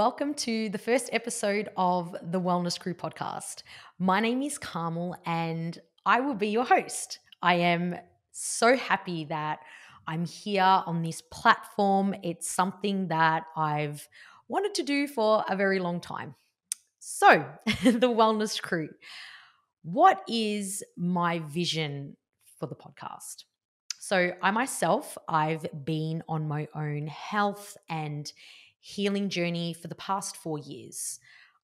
welcome to the first episode of the Wellness Crew podcast. My name is Carmel and I will be your host. I am so happy that I'm here on this platform. It's something that I've wanted to do for a very long time. So, the Wellness Crew. What is my vision for the podcast? So, I've been on my own health and healing journey for the past 4 years.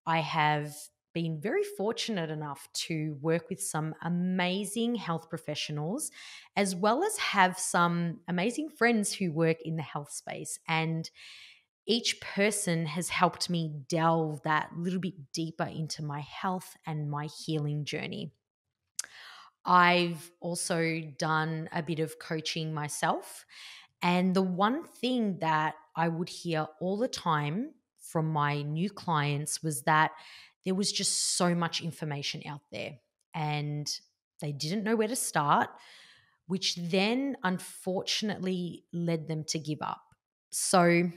I have been very fortunate enough to work with some amazing health professionals, as well as have some amazing friends who work in the health space. And each person has helped me delve that little bit deeper into my health and my healing journey. I've also done a bit of coaching myself. And the one thing that I would hear all the time from my new clients was that there was just so much information out there and they didn't know where to start, which then unfortunately led them to give up. So,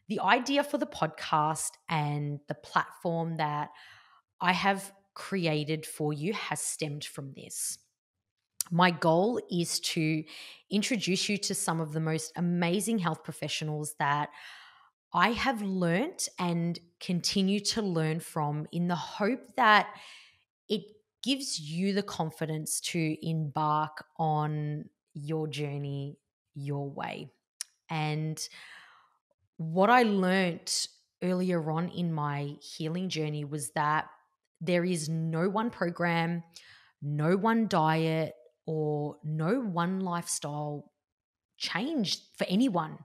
the idea for the podcast and the platform that I have created for you has stemmed from this. My goal is to introduce you to some of the most amazing health professionals that I have learnt and continue to learn from, in the hope that it gives you the confidence to embark on your journey your way. And what I learnt earlier on in my healing journey was that there is no one program, no one diet, or no one lifestyle change for anyone.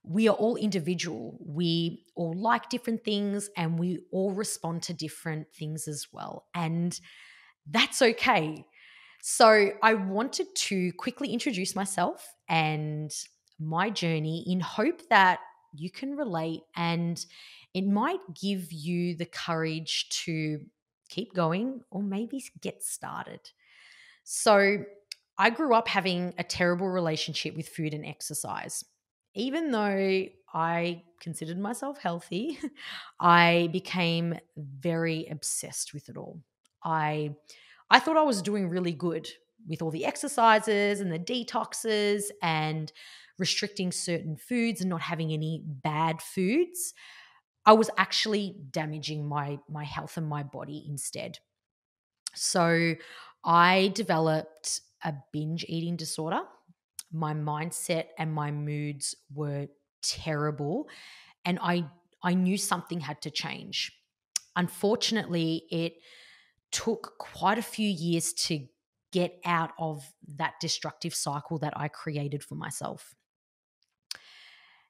We are all individual. We all like different things and we all respond to different things as well. And that's okay. So, I wanted to quickly introduce myself and my journey in hope that you can relate and it might give you the courage to keep going or maybe get started. So, I grew up having a terrible relationship with food and exercise. Even though I considered myself healthy, I became very obsessed with it all. I I thought I was doing really good with all the exercises and the detoxes and restricting certain foods and not having any bad foods. I was actually damaging my health and my body instead. So I developed a binge eating disorder. My mindset and my moods were terrible and I knew something had to change. Unfortunately, it took quite a few years to get out of that destructive cycle that I created for myself.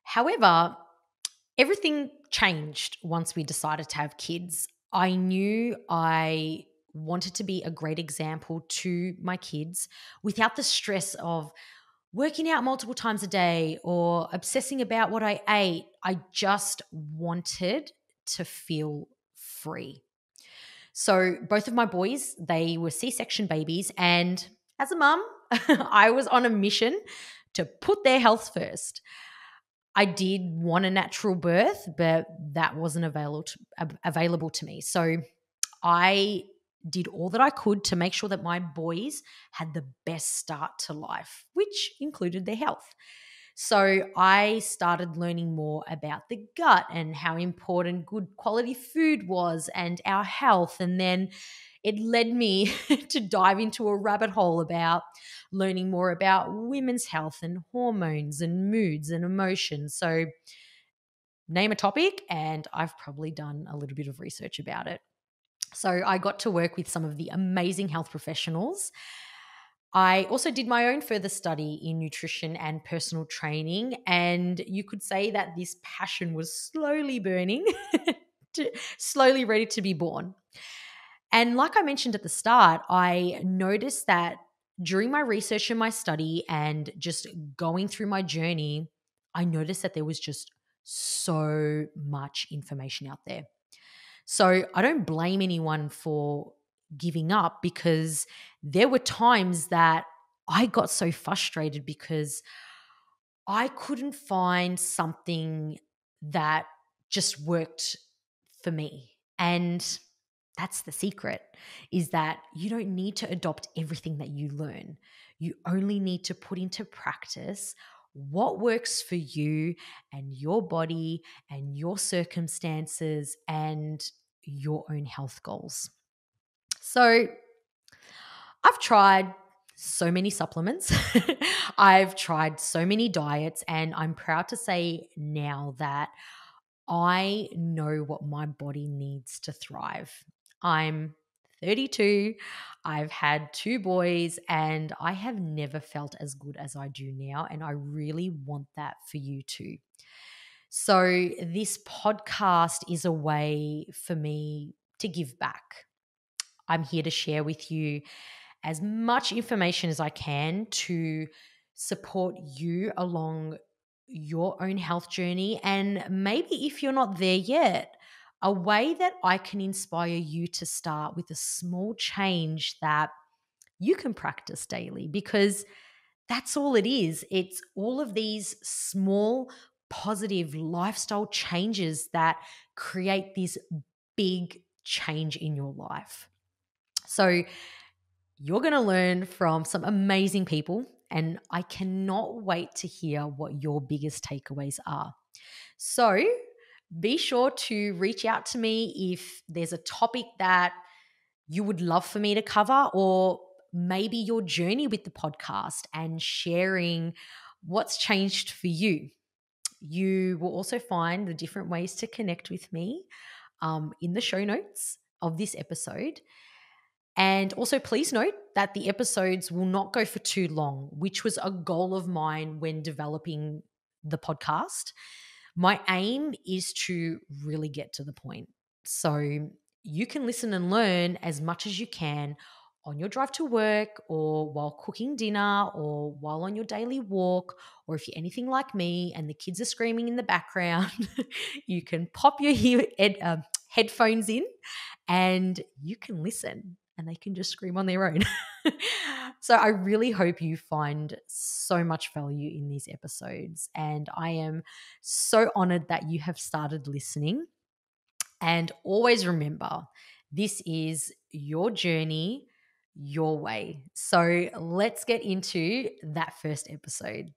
However, everything changed once we decided to have kids. I knew I wanted to be a great example to my kids without the stress of working out multiple times a day or obsessing about what I ate. I just wanted to feel free. So both of my boys, they were C-section babies, and as a mum, I was on a mission to put their health first. I did want a natural birth, but that wasn't available to me. So I did all that I could to make sure that my boys had the best start to life, which included their health. So I started learning more about the gut and how important good quality food was and our health. And then it led me to dive into a rabbit hole about learning more about women's health and hormones and moods and emotions. So name a topic, and I've probably done a little bit of research about it. So I got to work with some of the amazing health professionals. I also did my own further study in nutrition and personal training, and you could say that this passion was slowly burning, slowly ready to be born. And like I mentioned at the start, I noticed that during my research and my study and just going through my journey, I noticed that there was just so much information out there. So I don't blame anyone for giving up because there were times that I got so frustrated because I couldn't find something that just worked for me. And that's the secret, is that you don't need to adopt everything that you learn. You only need to put into practice what works for you and your body and your circumstances and your own health goals. So I've tried so many supplements. I've tried so many diets, and I'm proud to say now that I know what my body needs to thrive. I'm 32. I've had two boys, and I have never felt as good as I do now. And I really want that for you too. So, this podcast is a way for me to give back. I'm here to share with you as much information as I can to support you along your own health journey. And maybe if you're not there yet, a way that I can inspire you to start with a small change that you can practice daily, because that's all it is. It's all of these small, positive lifestyle changes that create this big change in your life. So, you're going to learn from some amazing people, and I cannot wait to hear what your biggest takeaways are. So, be sure to reach out to me if there's a topic that you would love for me to cover, or maybe your journey with the podcast and sharing what's changed for you. You will also find the different ways to connect with me in the show notes of this episode. And also, please note that the episodes will not go for too long, which was a goal of mine when developing the podcast. My aim is to really get to the point. So you can listen and learn as much as you can on your drive to work, or while cooking dinner, or while on your daily walk, or if you're anything like me and the kids are screaming in the background, you can pop your headphones in and you can listen, and they can just scream on their own. So I really hope you find so much value in these episodes. And I am so honored that you have started listening. And always remember, this is your journey, your way. So let's get into that first episode.